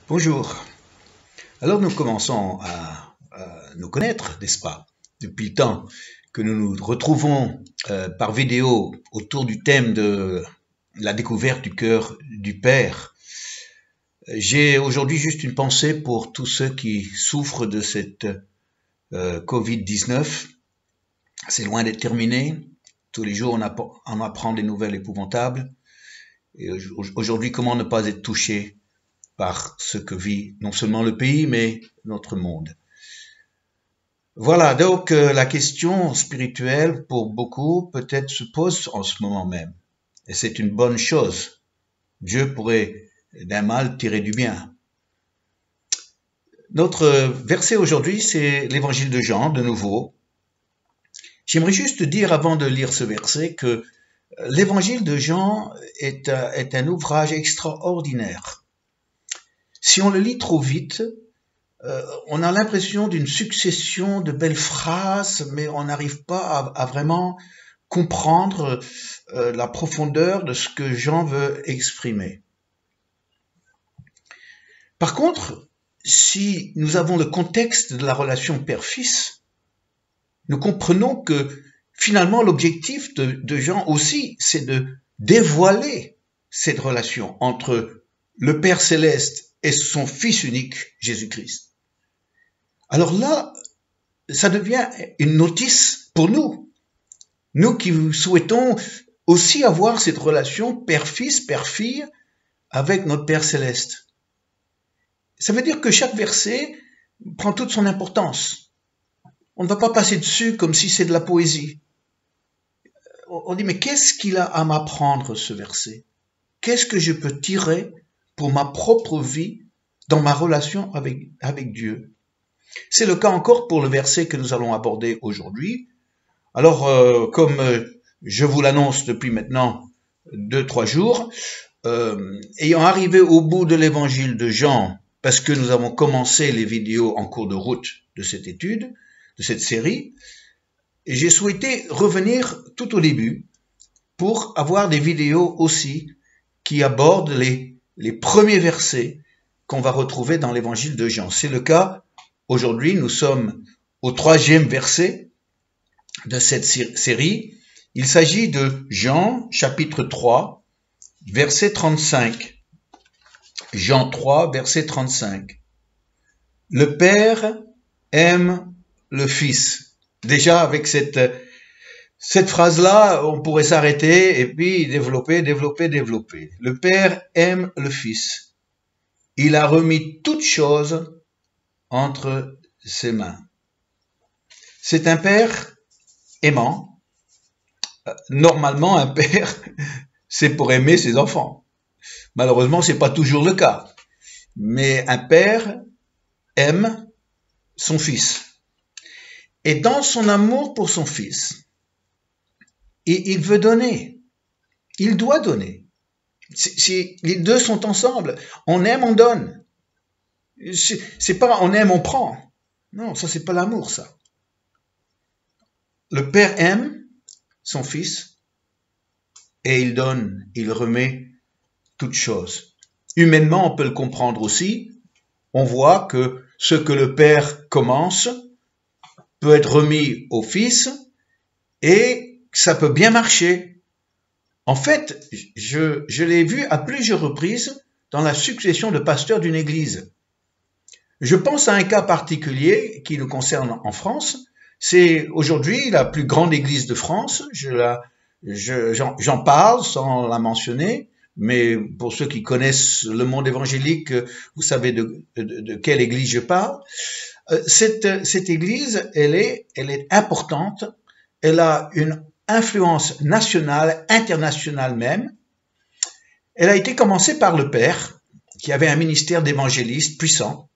Bonjour. Alors nous commençons à nous connaître, n'est-ce pas? Depuis le temps que nous nous retrouvons par vidéo autour du thème de la découverte du cœur du Père. J'ai aujourd'hui juste une pensée pour tous ceux qui souffrent de cette Covid-19. C'est loin d'être terminé. Tous les jours on apprend des nouvelles épouvantables. Et aujourd'hui, comment ne pas être touché par ce que vit non seulement le pays, mais notre monde. Voilà, donc la question spirituelle, pour beaucoup, peut-être se pose en ce moment même. Et c'est une bonne chose. Dieu pourrait d'un mal tirer du bien. Notre verset aujourd'hui, c'est l'évangile de Jean, de nouveau. J'aimerais juste dire, avant de lire ce verset, que l'évangile de Jean est un ouvrage extraordinaire. Si on le lit trop vite, on a l'impression d'une succession de belles phrases, mais on n'arrive pas à vraiment comprendre la profondeur de ce que Jean veut exprimer. Par contre, si nous avons le contexte de la relation père-fils, nous comprenons que finalement l'objectif de Jean aussi, c'est de dévoiler cette relation entre le Père céleste et son Fils unique, Jésus-Christ. Alors là, ça devient une notice pour nous. Nous qui souhaitons aussi avoir cette relation père-fils, père-fille avec notre Père céleste. Ça veut dire que chaque verset prend toute son importance. On ne va pas passer dessus comme si c'est de la poésie. On dit, mais qu'est-ce qu'il a à m'apprendre, ce verset? Qu'est-ce que je peux tirer pour ma propre vie dans ma relation avec Dieu? C'est le cas encore pour le verset que nous allons aborder aujourd'hui. Alors, comme je vous l'annonce depuis maintenant 2-3 jours, ayant arrivé au bout de l'évangile de Jean, parce que nous avons commencé les vidéos en cours de route de cette étude, de cette série, j'ai souhaité revenir tout au début pour avoir des vidéos aussi qui abordent les premiers versets qu'on va retrouver dans l'évangile de Jean. C'est le cas aujourd'hui, nous sommes au 3e verset de cette série. Il s'agit de Jean, chapitre 3, verset 35. Jean 3, verset 35. Le Père aime le Fils. Déjà, avec cette phrase-là, on pourrait s'arrêter et puis développer. Le Père aime le Fils. Il a remis toutes choses entre ses mains. C'est un Père aimant. Normalement, un père, c'est pour aimer ses enfants. Malheureusement, c'est pas toujours le cas. Mais un père aime son fils. Et dans son amour pour son fils, il veut donner. Il doit donner. Si les deux sont ensemble, on aime, on donne. C'est pas on aime, on prend. Non, ça c'est pas l'amour, ça. Le père aime son fils et il donne, il remet toutes choses. Humainement, on peut le comprendre aussi. On voit que ce que le père commence peut être remis au fils et ça peut bien marcher. En fait, je l'ai vu à plusieurs reprises dans la succession de pasteurs d'une église. Je pense à un cas particulier qui nous concerne en France. C'est aujourd'hui la plus grande église de France. J'en parle sans la mentionner, mais pour ceux qui connaissent le monde évangélique, vous savez de quelle église je parle. Cette église, elle est importante. Elle a une influence nationale, internationale même. Elle a été commencée par le Père, qui avait un ministère d'évangéliste puissant.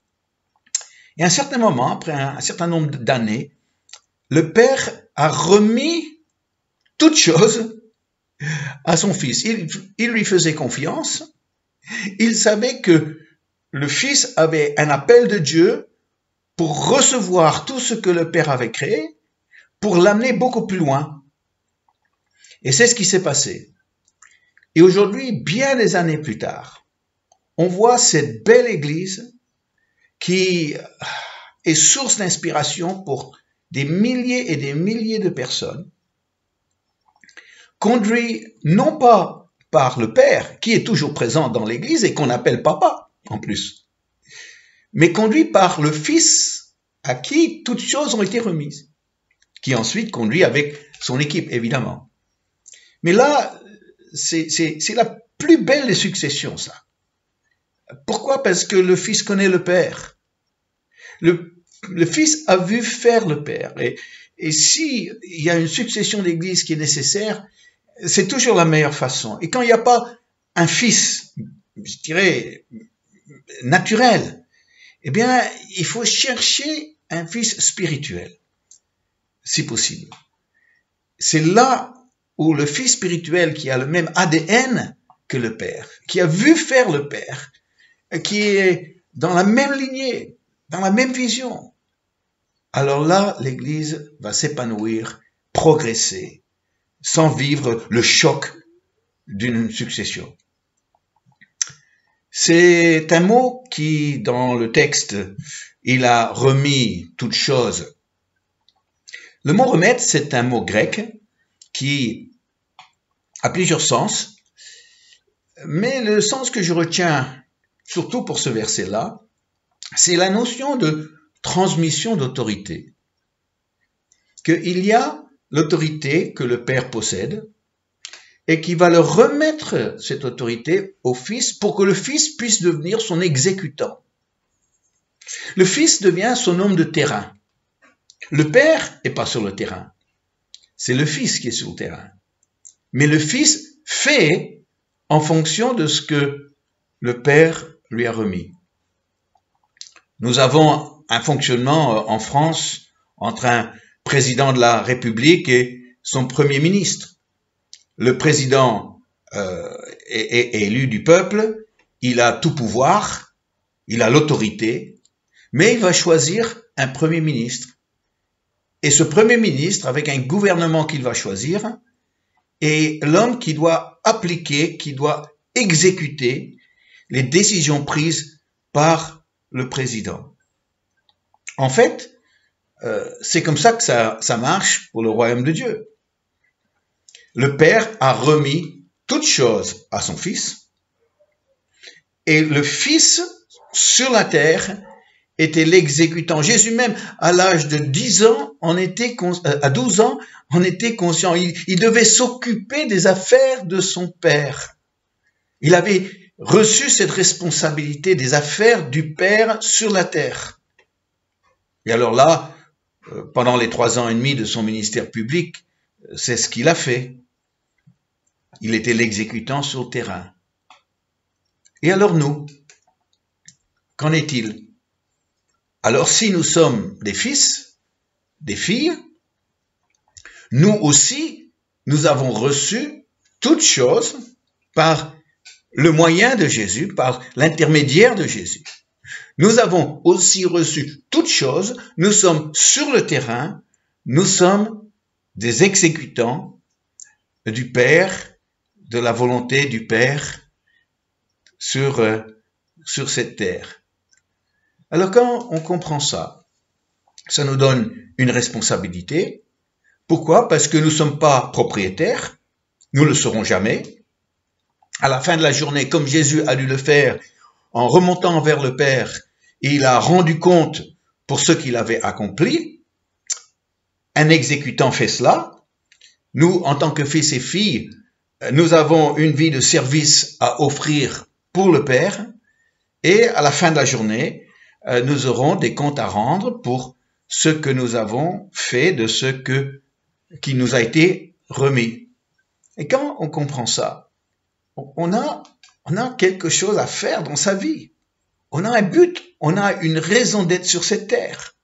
Et à un certain moment, après un certain nombre d'années, le Père a remis toutes choses à son Fils. Il lui faisait confiance. Il savait que le Fils avait un appel de Dieu pour recevoir tout ce que le Père avait créé, pour l'amener beaucoup plus loin. Et c'est ce qui s'est passé. Et aujourd'hui, bien des années plus tard, on voit cette belle Église qui est source d'inspiration pour des milliers et des milliers de personnes, conduit non pas par le Père, qui est toujours présent dans l'Église et qu'on appelle Papa en plus, mais conduit par le Fils à qui toutes choses ont été remises, qui ensuite conduit avec son équipe, évidemment. Mais là, c'est la plus belle des successions, ça. Pourquoi? Parce que le Fils connaît le Père. Le Fils a vu faire le Père. Et si il y a une succession d'églises qui est nécessaire, c'est toujours la meilleure façon. Et quand il n'y a pas un Fils, je dirais, naturel, eh bien, il faut chercher un Fils spirituel, si possible. C'est là où le Fils spirituel qui a le même ADN que le Père, qui a vu faire le Père, qui est dans la même lignée, dans la même vision, alors là, l'Église va s'épanouir, progresser, sans vivre le choc d'une succession. C'est un mot qui, dans le texte, il a remis toute chose. Le mot remettre, c'est un mot grec qui a plusieurs sens, mais le sens que je retiens, surtout pour ce verset-là, c'est la notion de transmission d'autorité. Qu'il y a l'autorité que le Père possède et qui va leur remettre cette autorité au Fils pour que le Fils puisse devenir son exécutant. Le Fils devient son homme de terrain. Le Père n'est pas sur le terrain. C'est le Fils qui est sur le terrain. Mais le Fils fait en fonction de ce que le Père lui a remis. Nous avons un fonctionnement en France entre un président de la République et son Premier ministre. Le président est élu du peuple, il a tout pouvoir, il a l'autorité, mais il va choisir un Premier ministre. Et ce Premier ministre, avec un gouvernement qu'il va choisir, est l'homme qui doit appliquer, qui doit exécuter les décisions prises par le président. En fait, c'est comme ça que ça marche pour le royaume de Dieu. Le Père a remis toutes choses à son Fils, et le Fils, sur la terre, était l'exécutant. Jésus même, à l'âge de 10 ans, à 12 ans, en était conscient. Il devait s'occuper des affaires de son Père. Il avait reçu cette responsabilité des affaires du Père sur la terre. Et alors là, pendant les 3 ans et demi de son ministère public, c'est ce qu'il a fait. Il était l'exécutant sur le terrain. Et alors nous, qu'en est-il? Alors si nous sommes des fils, des filles, nous aussi, nous avons reçu toutes choses par le moyen de Jésus, par l'intermédiaire de Jésus. Nous avons aussi reçu toutes choses, nous sommes sur le terrain, nous sommes des exécutants du Père, de la volonté du Père sur cette terre. Alors quand on comprend ça, ça nous donne une responsabilité. Pourquoi? Parce que nous ne sommes pas propriétaires, nous ne le serons jamais. À la fin de la journée, comme Jésus a dû le faire, en remontant vers le Père, il a rendu compte pour ce qu'il avait accompli. Un exécutant fait cela. Nous, en tant que fils et filles, nous avons une vie de service à offrir pour le Père. Et à la fin de la journée, nous aurons des comptes à rendre pour ce que nous avons fait de ce qui nous a été remis. Et quand on comprend ça, on a quelque chose à faire dans sa vie. On a un but, on a une raison d'être sur cette terre.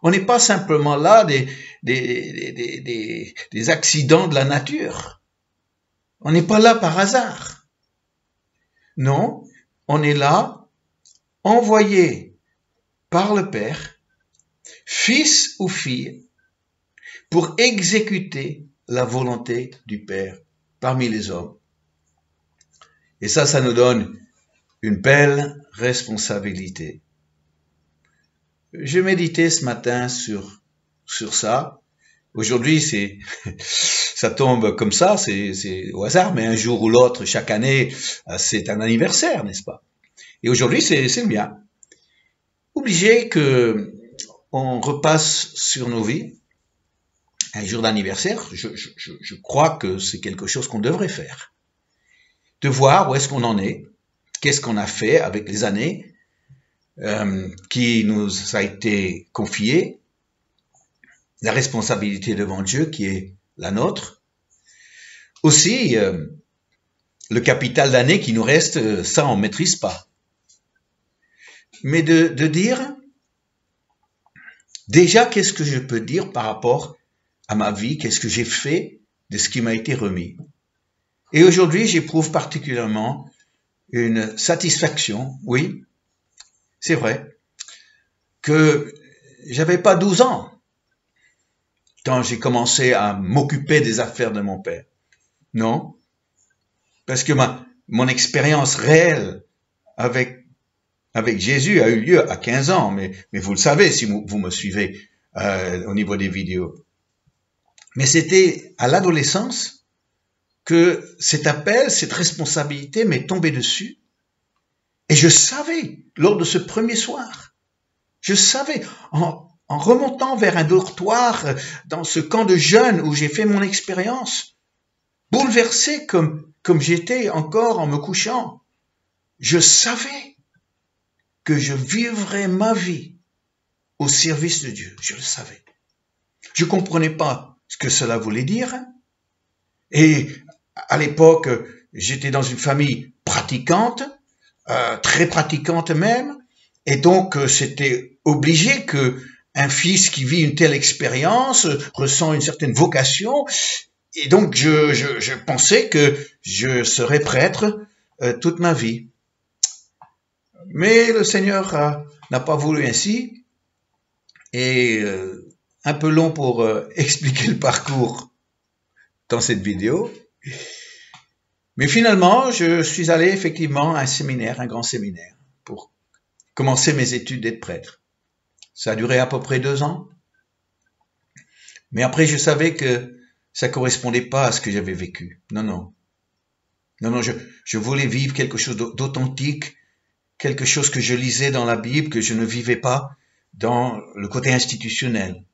On n'est pas simplement là des accidents de la nature. On n'est pas là par hasard. Non, on est là, envoyé par le Père, fils ou fille, pour exécuter la volonté du Père parmi les hommes. Et ça nous donne une belle responsabilité. Je méditais ce matin sur ça. Aujourd'hui, ça tombe comme ça, c'est au hasard, mais un jour ou l'autre, chaque année, c'est un anniversaire, n'est-ce pas? Et aujourd'hui, c'est le mien. Obligé que on repasse sur nos vies un jour d'anniversaire. Je crois que c'est quelque chose qu'on devrait faire. De voir où est-ce qu'on en est, qu'est-ce qu'on a fait avec les années qui nous a été confiée, la responsabilité devant Dieu qui est la nôtre. Aussi, le capital d'années qui nous reste, ça on ne maîtrise pas. Mais de dire, déjà qu'est-ce que je peux dire par rapport à ma vie, qu'est-ce que j'ai fait de ce qui m'a été remis. Et aujourd'hui, j'éprouve particulièrement une satisfaction, oui, c'est vrai, que j'avais pas 12 ans quand j'ai commencé à m'occuper des affaires de mon père. Non, parce que mon expérience réelle avec Jésus a eu lieu à 15 ans, mais vous le savez si vous me suivez au niveau des vidéos. Mais c'était à l'adolescence que cet appel, cette responsabilité m'est tombée dessus. Et je savais, lors de ce premier soir, je savais, en remontant vers un dortoir dans ce camp de jeunes où j'ai fait mon expérience, bouleversé comme j'étais encore en me couchant, je savais que je vivrais ma vie au service de Dieu. Je le savais. Je comprenais pas ce que cela voulait dire. Et à l'époque, j'étais dans une famille pratiquante, très pratiquante même, et donc c'était obligé que un fils qui vit une telle expérience ressent une certaine vocation, et donc je pensais que je serais prêtre toute ma vie. Mais le Seigneur n'a pas voulu ainsi, et un peu long pour expliquer le parcours dans cette vidéo. Mais finalement, je suis allé effectivement à un séminaire, un grand séminaire, pour commencer mes études d'être prêtre. Ça a duré à peu près 2 ans. Mais après, je savais que ça correspondait pas à ce que j'avais vécu. Non, je voulais vivre quelque chose d'authentique, quelque chose que je lisais dans la Bible, que je ne vivais pas dans le côté institutionnel.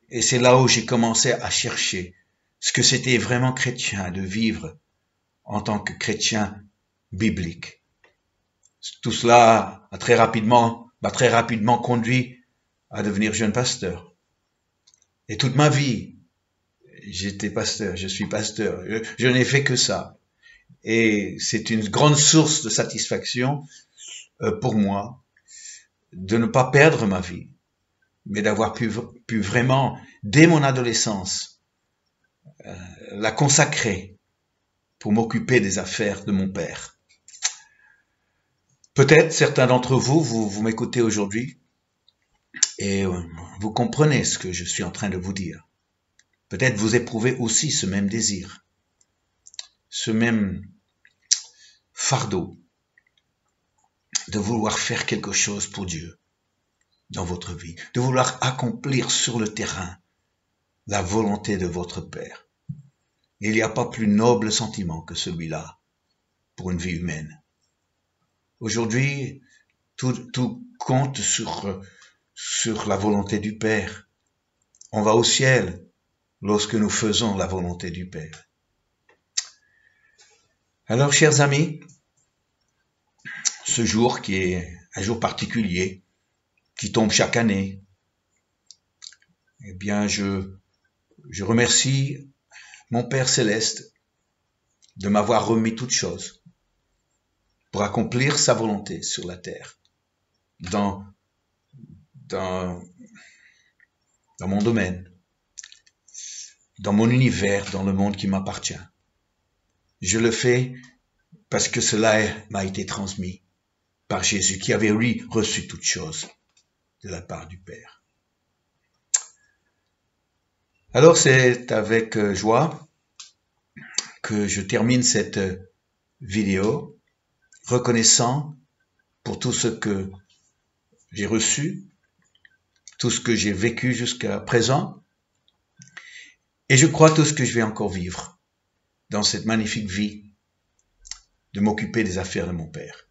Et c'est là où j'ai commencé à chercher ce que c'était vraiment chrétien de vivre en tant que chrétien biblique. Tout cela m'a très rapidement conduit à devenir jeune pasteur. Et toute ma vie, j'étais pasteur, je suis pasteur. Je n'ai fait que ça. Et c'est une grande source de satisfaction pour moi de ne pas perdre ma vie, mais d'avoir pu vraiment, dès mon adolescence, la consacrer pour m'occuper des affaires de mon père. Peut-être certains d'entre vous m'écoutez aujourd'hui et vous comprenez ce que je suis en train de vous dire. Peut-être vous éprouvez aussi ce même désir, ce même fardeau de vouloir faire quelque chose pour Dieu dans votre vie, de vouloir accomplir sur le terrain la volonté de votre Père. Il n'y a pas plus noble sentiment que celui-là pour une vie humaine. Aujourd'hui, tout compte sur la volonté du Père. On va au ciel lorsque nous faisons la volonté du Père. Alors, chers amis, ce jour qui est un jour particulier, qui tombe chaque année, eh bien, je remercie mon Père Céleste de m'avoir remis toutes choses pour accomplir sa volonté sur la terre, dans mon domaine, dans mon univers, dans le monde qui m'appartient. Je le fais parce que cela m'a été transmis par Jésus, qui avait, lui, reçu toutes choses de la part du Père. Alors, c'est avec joie que je termine cette vidéo reconnaissant pour tout ce que j'ai reçu, tout ce que j'ai vécu jusqu'à présent, et je crois tout ce que je vais encore vivre dans cette magnifique vie de m'occuper des affaires de mon Père.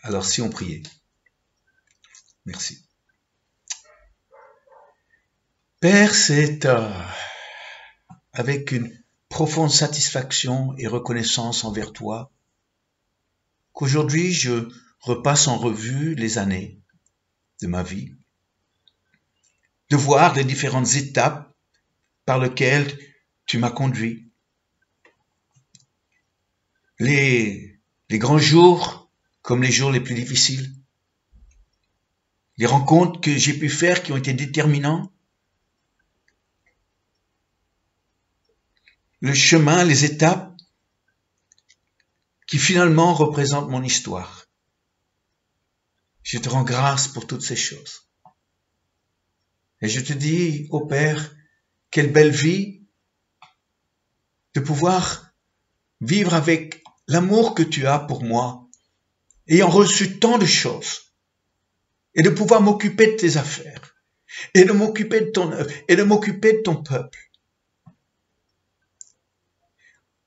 Alors si on priait. Merci. Père, c'est avec une profonde satisfaction et reconnaissance envers toi qu'aujourd'hui je repasse en revue les années de ma vie, de voir les différentes étapes par lesquelles tu m'as conduit, les grands jours comme les jours les plus difficiles, les rencontres que j'ai pu faire qui ont été déterminants, le chemin, les étapes qui finalement représentent mon histoire. Je te rends grâce pour toutes ces choses. Et je te dis, ô Père, quelle belle vie de pouvoir vivre avec l'amour que tu as pour moi, ayant reçu tant de choses, et de pouvoir m'occuper de tes affaires, et de m'occuper de ton œuvre, et de m'occuper de ton peuple.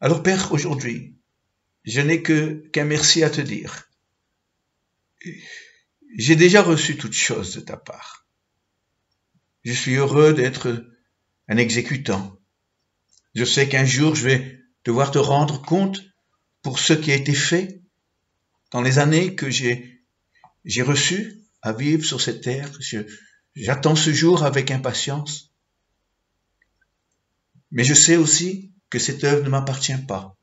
Alors Père, aujourd'hui, je n'ai qu'un merci à te dire. J'ai déjà reçu toutes choses de ta part. Je suis heureux d'être un exécutant. Je sais qu'un jour je vais devoir te rendre compte pour ce qui a été fait dans les années que j'ai reçues à vivre sur cette terre. J'attends ce jour avec impatience. Mais je sais aussi que cette œuvre ne m'appartient pas.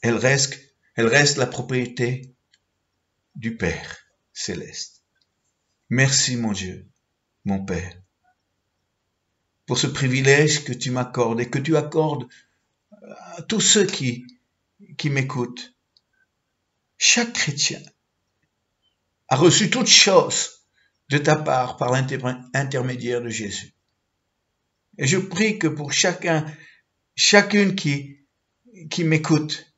Elle reste la propriété du Père céleste. Merci mon Dieu, mon Père, pour ce privilège que tu m'accordes et que tu accordes à tous ceux qui m'écoutent. Chaque chrétien a reçu toutes choses de ta part par l'intermédiaire de Jésus. Et je prie que pour chacune qui m'écoute,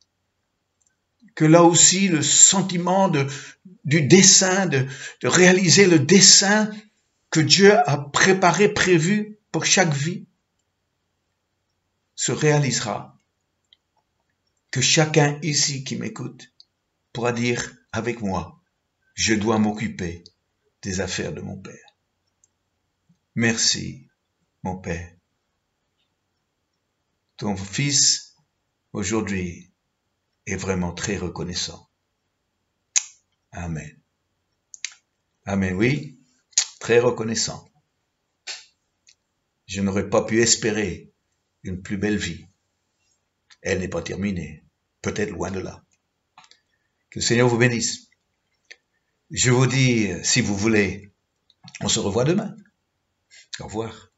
que là aussi le sentiment du dessein, de réaliser le dessein que Dieu a préparé, prévu pour chaque vie, se réalisera. Que chacun ici qui m'écoute pourra dire avec moi, je dois m'occuper des affaires de mon Père. Merci, mon Père. Ton Fils, aujourd'hui, est vraiment très reconnaissant. Amen. Amen, oui, très reconnaissant. Je n'aurais pas pu espérer une plus belle vie. Elle n'est pas terminée, peut-être loin de là. Que le Seigneur vous bénisse. Je vous dis, si vous voulez, on se revoit demain. Au revoir.